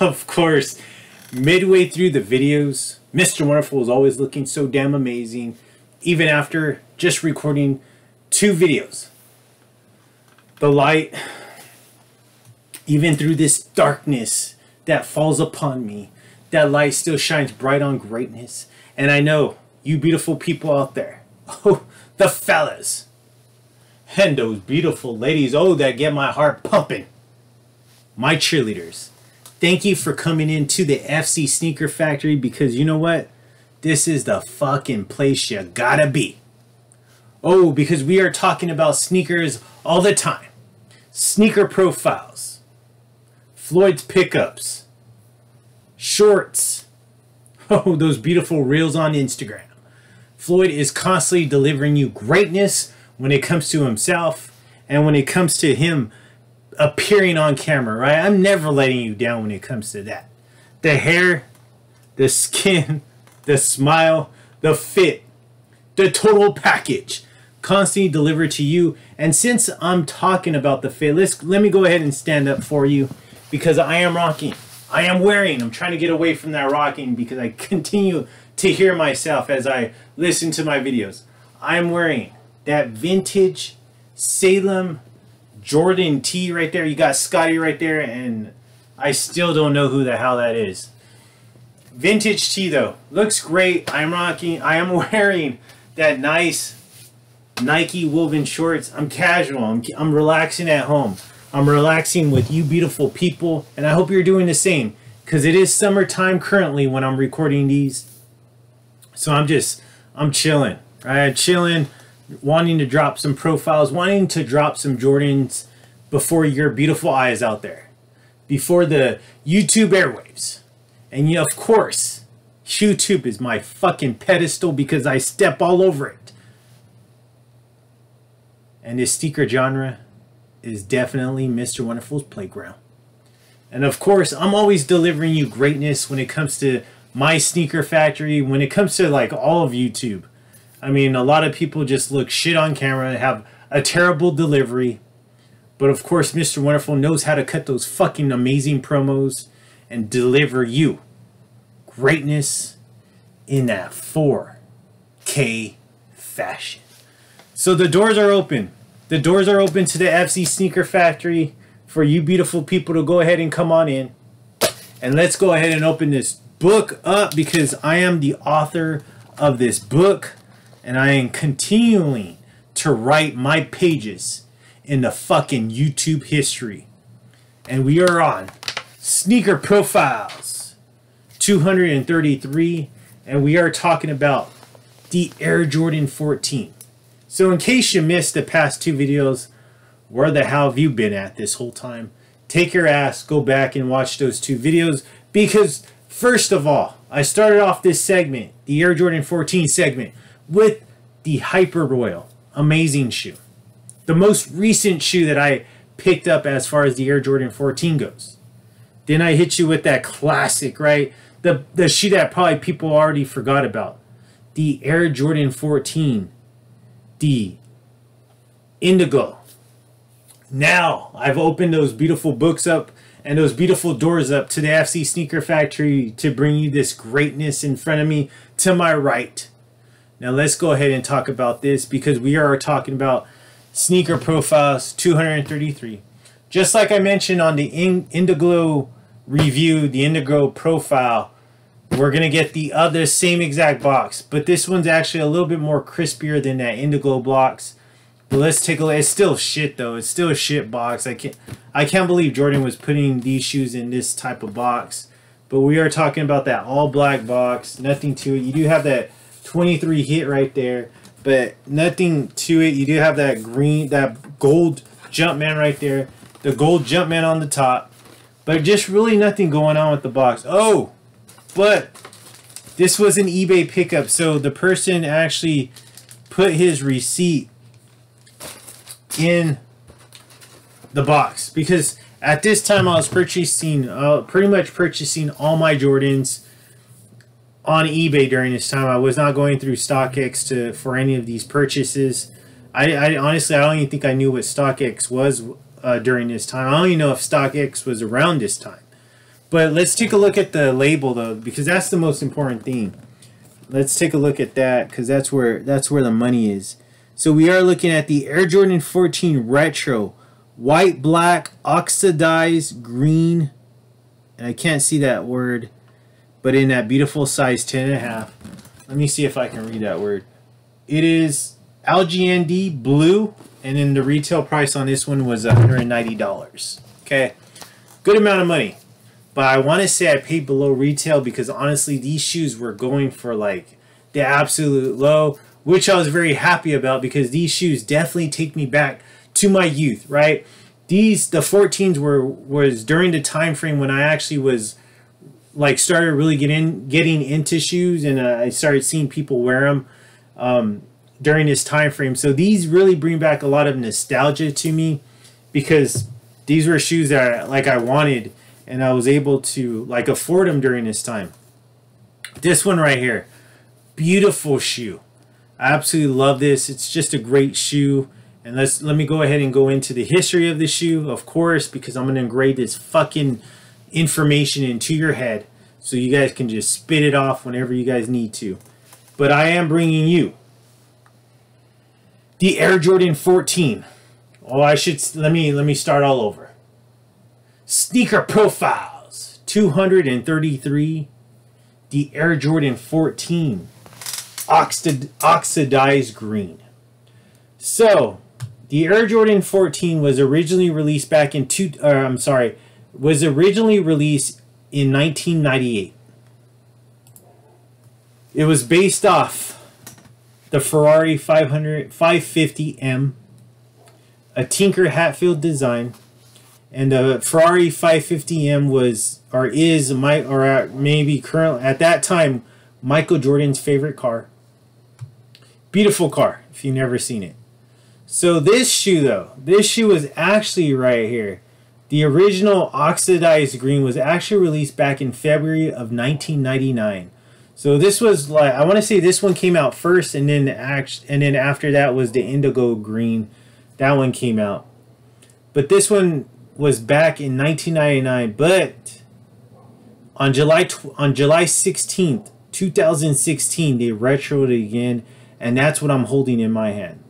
of course, midway through the videos, Mr. Wonderful is always looking so damn amazing, even after just recording 2 videos. The light, even through this darkness that falls upon me, that light still shines bright on greatness. And I know you beautiful people out there, oh, the fellas, and those beautiful ladies, oh, that get my heart pumping, my cheerleaders, thank you for coming into the FC Sneaker Factory, because you know what? This is the fucking place you gotta be. Oh, because we are talking about sneakers all the time. Sneaker profiles, FLOYD's pickups, shorts, oh, those beautiful reels on Instagram. FLOYD is constantly delivering you greatness when it comes to himself and when it comes to him appearing on camera, right? I'm never letting you down when it comes to that. The hair, the skin, the smile, the fit, the total package, constantly delivered to you. And since I'm talking about the fit, let me go ahead and stand up for you, because I am rocking. I am wearing. I'm trying to get away from that rocking because I continue to hear myself as I listen to my videos. I am wearing that vintage Salem Jordan tee right there. You got Scotty right there, and I still don't know who the hell that is. Vintage tee though, looks great. I'm rocking. I am wearing that nice Nike woven shorts. I'm casual. I'm relaxing at home. I'm relaxing with you beautiful people, and I hope you're doing the same, because it is summertime currently when I'm recording these. So I'm chilling, right? I'm chilling, wanting to drop some profiles, wanting to drop some Jordans before your beautiful eyes out there, before the YouTube airwaves. And you know, of course, YouTube is my fucking pedestal because I step all over it. And this sneaker genre is definitely Mr. Wonderful's playground. And of course, I'm always delivering you greatness when it comes to my sneaker factory, when it comes to like all of YouTube. I mean, a lot of people just look shit on camera, have a terrible delivery. But of course, Mr. Wonderful knows how to cut those fucking amazing promos and deliver you greatness in that 4K fashion. So the doors are open. The doors are open to the FC Sneaker Factory for you beautiful people to go ahead and come on in. And let's go ahead and open this book up, because I am the author of this book. And I am continuing to write my pages in the fucking YouTube history. And we are on Sneaker Profiles 233. And we are talking about the Air Jordan 14. So in case you missed the past 2 videos, where the hell have you been at this whole time? Take your ass, go back and watch those 2 videos. Because first of all, I started off this segment, the Air Jordan 14 segment, with the Hyper Royal, amazing shoe. The most recent shoe that I picked up as far as the Air Jordan 14 goes. Then I hit you with that classic, right? The shoe that probably people already forgot about. The Air Jordan 14, the Indigo. Now I've opened those beautiful books up and those beautiful doors up to the FC Sneaker Factory to bring you this greatness in front of me to my right. Now let's go ahead and talk about this, because we are talking about Sneaker Profiles 233. Just like I mentioned on the Indigo review, the Indigo profile, we're going to get the other same exact box. But this one's actually a little bit more crispier than that Indigo box. But let's take a look. It's still shit though. It's still a shit box. I can't believe Jordan was putting these shoes in this type of box. But we are talking about that all black box. Nothing to it. You do have that 23 hit right there, but nothing to it. You do have that green, that gold Jumpman right there, the gold Jumpman on the top, but just really nothing going on with the box. Oh, but this was an eBay pickup, so the person actually put his receipt in the box, because at this time I was purchasing, pretty much purchasing all my Jordans on eBay during this time. I was not going through StockX for any of these purchases. I honestly, I don't even think I knew what StockX was during this time. I don't even know if StockX was around this time. But let's take a look at the label though, because that's the most important thing. Let's take a look at that, because that's where the money is. So we are looking at the Air Jordan 14 Retro, white, black, oxidized green, and I can't see that word, but in that beautiful size 10.5. Let me see if I can read that word. It is LGND blue, and then the retail price on this one was $190. Okay, good amount of money. But I want to say I paid below retail because honestly these shoes were going for like the absolute low, which I was very happy about because these shoes definitely take me back to my youth, right? The 14s was during the time frame when I actually was like started really getting into shoes, and I started seeing people wear them during this time frame. So these really bring back a lot of nostalgia to me because these were shoes that I wanted, and I was able to like afford them during this time. This one right here, beautiful shoe. I absolutely love this. It's just a great shoe. And let me go ahead and go into the history of the shoe, of course, because I'm going to engrave this fucking information into your head so you guys can just spit it off whenever you guys need to. But I am bringing you the Air Jordan 14. Oh, let me start all over. Sneaker profiles 233, the Air Jordan 14 oxidized green. So the Air Jordan 14 was originally released back in was originally released in 1998. It was based off the Ferrari 550M, a Tinker Hatfield design. And the Ferrari 550M was, or is, maybe currently, at that time, Michael Jordan's favorite car. Beautiful car, if you've never seen it. So this shoe, though, this shoe was actually right here. The original oxidized green was actually released back in February of 1999. So this was like, I want to say this one came out first, and then after that was the indigo green. That one came out. But this one was back in 1999, but on July 16th, 2016, they retroed it again, and that's what I'm holding in my hand.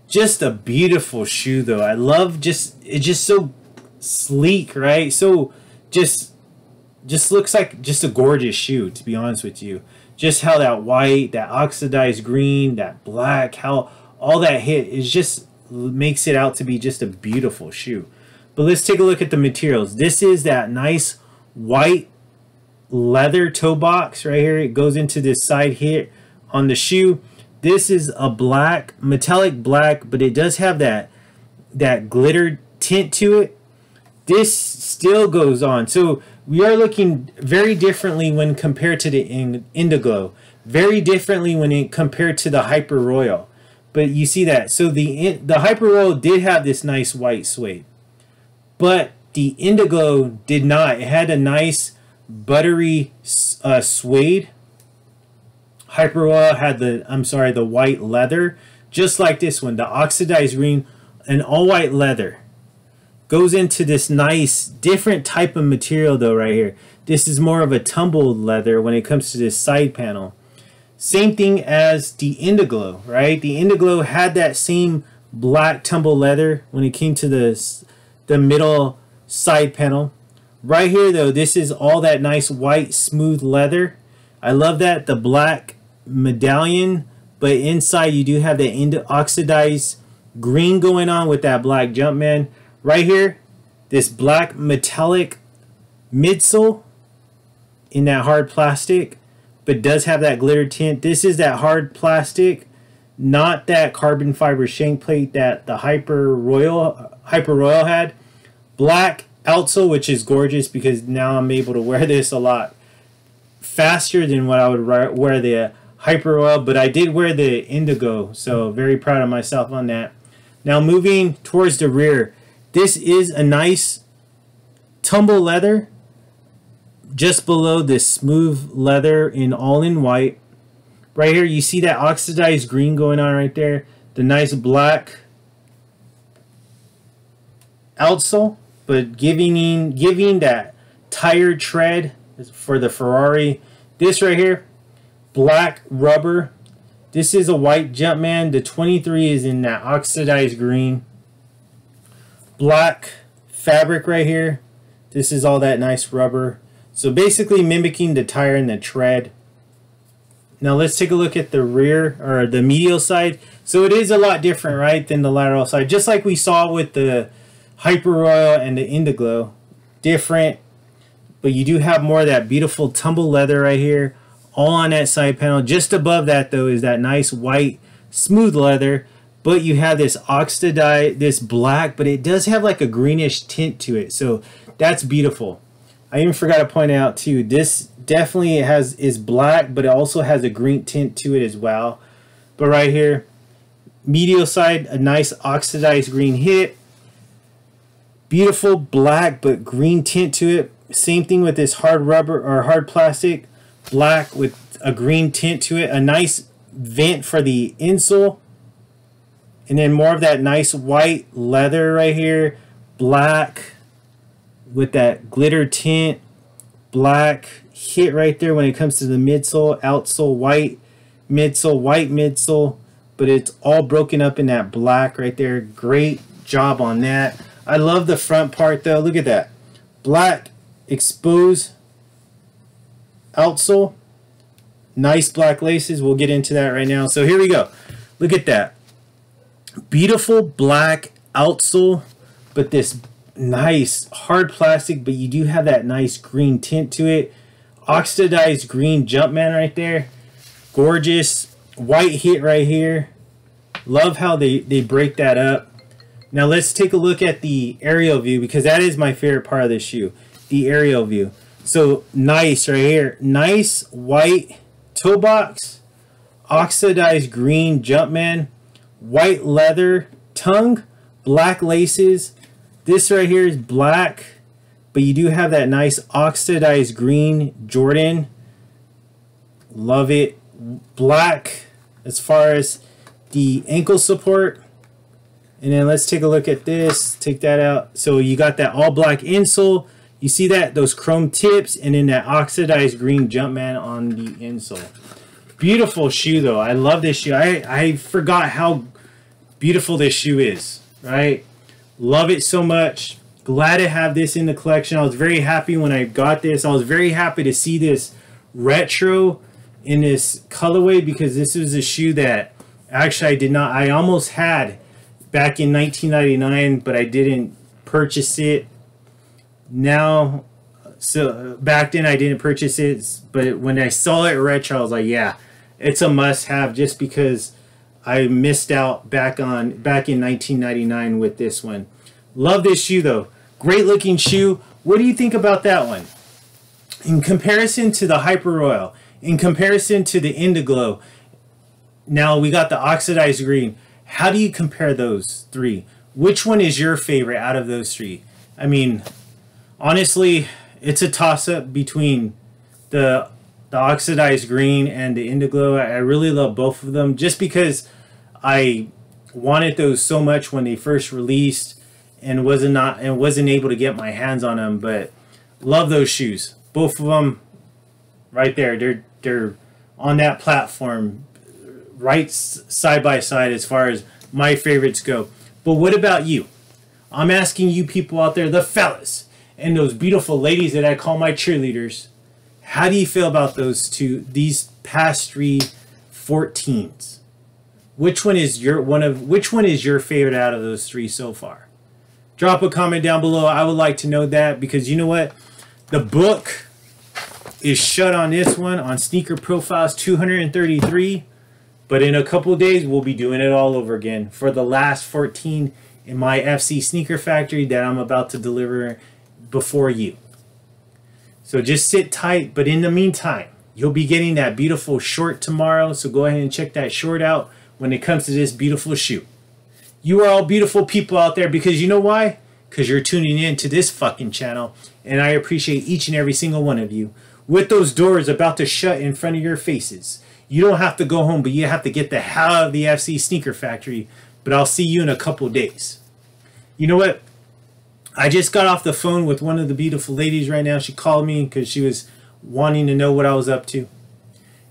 Just a beautiful shoe, though. I love it's just so sleek, right? So just looks like just a gorgeous shoe, to be honest with you. Just how that white, that oxidized green, that black, how all that hit is just makes it out to be just a beautiful shoe. But let's take a look at the materials. This is that nice white leather toe box right here. It goes into this side here on the shoe. This is a black, metallic black, but it does have that glitter tint to it. This still goes on. So we are looking very differently when compared to the Indiglo. Very differently when it compared to the Hyper Royal. But you see that. So the Hyper Royal did have this nice white suede. But the Indiglo did not. It had a nice buttery suede. Hyper Royal had the white leather, just like this one, the oxidized green, and all white leather. Goes into this nice different type of material though right here. This is more of a tumbled leather when it comes to this side panel. Same thing as the Indiglo, right? The Indiglo had that same black tumbled leather when it came to the middle side panel. Right here though, this is all that nice white smooth leather. I love that, the black medallion, but inside you do have the oxidized green going on with that black Jumpman. Right here, this black metallic midsole in that hard plastic, but does have that glitter tint. This is that hard plastic, not that carbon fiber shank plate that the Hyper Royal had. Black outsole, which is gorgeous because now I'm able to wear this a lot faster than what I would wear the Hyper Royal, but I did wear the Indigo, so very proud of myself on that. Now moving towards the rear, this is a nice tumble leather just below this smooth leather in all in white. Right here you see that oxidized green going on right there, the nice black outsole, but giving that tire tread for the Ferrari. This right here, black rubber. This is a white Jumpman. The 23 is in that oxidized green. Black fabric right here. This is all that nice rubber. So basically mimicking the tire and the tread. Now let's take a look at the rear, or the medial side. So it is a lot different, right, than the lateral side. Just like we saw with the Hyper Royal and the Indiglo. Different, but you do have more of that beautiful tumble leather right here. All on that side panel. Just above that though is that nice white smooth leather. But you have this oxidized, this black, but it does have like a greenish tint to it. So that's beautiful. I even forgot to point out too, this definitely is black, but it also has a green tint to it as well. But right here, medial side, a nice oxidized green hit. Beautiful black but green tint to it. Same thing with this hard rubber or hard plastic. Black with a green tint to it. A nice vent for the insole. And then more of that nice white leather right here. Black with that glitter tint. Black hit right there when it comes to the midsole. Outsole white. Midsole white midsole. But it's all broken up in that black right there. Great job on that. I love the front part though. Look at that. Black exposed outsole. Nice black laces. We'll get into that right now. So here we go. Look at that. Beautiful black outsole, but this nice hard plastic, but you do have that nice green tint to it. Oxidized green Jumpman right there. Gorgeous. White hit right here. Love how they break that up. Now let's take a look at the aerial view, because that is my favorite part of the shoe. The aerial view. So nice right here. Nice white toe box. Oxidized green Jumpman. White leather tongue. Black laces. This right here is black, but you do have that nice oxidized green Jordan. Love it. Black as far as the ankle support. And then let's take a look at this. Take that out. So you got that all black insole. You see that? Those chrome tips, and then that oxidized green Jumpman on the insole. Beautiful shoe though. I love this shoe. I forgot how beautiful this shoe is, right? Love it so much. Glad to have this in the collection. I was very happy when I got this. I was very happy to see this retro in this colorway, because this was a shoe that actually I almost had back in 1999, but I didn't purchase it. Now, so back then I didn't purchase it, but when I saw it retro, I was like, yeah, it's a must-have, just because I missed out back in 1999 with this one. Love this shoe though. Great looking shoe. What do you think about that one? In comparison to the Hyper Royal, in comparison to the Indiglo, now we got the oxidized green. How do you compare those three? Which one is your favorite out of those three? I mean, honestly, it's a toss-up between the oxidized green and the Indiglo. I really love both of them, just because I wanted those so much when they first released, and wasn't able to get my hands on them. But love those shoes, both of them. Right there, they're on that platform, right side by side as far as my favorites go. But what about you? I'm asking you people out there, the fellas, and those beautiful ladies that I call my cheerleaders. How do you feel about these past three 14s? Which one is your favorite out of those three so far? Drop a comment down below. I would like to know that, because you know what? The book is shut on this one, on Sneaker Profiles 233. But in a couple of days, we'll be doing it all over again for the last 14 in my FC Sneaker Factory that I'm about to deliver before you. So just sit tight. But in the meantime, you'll be getting that beautiful short tomorrow. So go ahead and check that short out when it comes to this beautiful shoe. You are all beautiful people out there, because you know why? Because you're tuning in to this fucking channel. And I appreciate each and every single one of you. With those doors about to shut in front of your faces, you don't have to go home, but you have to get the hell out of the FC Sneaker Factory. But I'll see you in a couple days. You know what? I just got off the phone with one of the beautiful ladies right now. She called me because she was wanting to know what I was up to.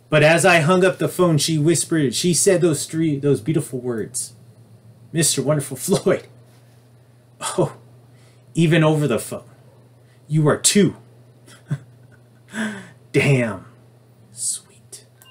But as I hung up the phone, she whispered, she said those beautiful words. Mr. Wonderful Floyd. Oh, even over the phone. You are too. Damn.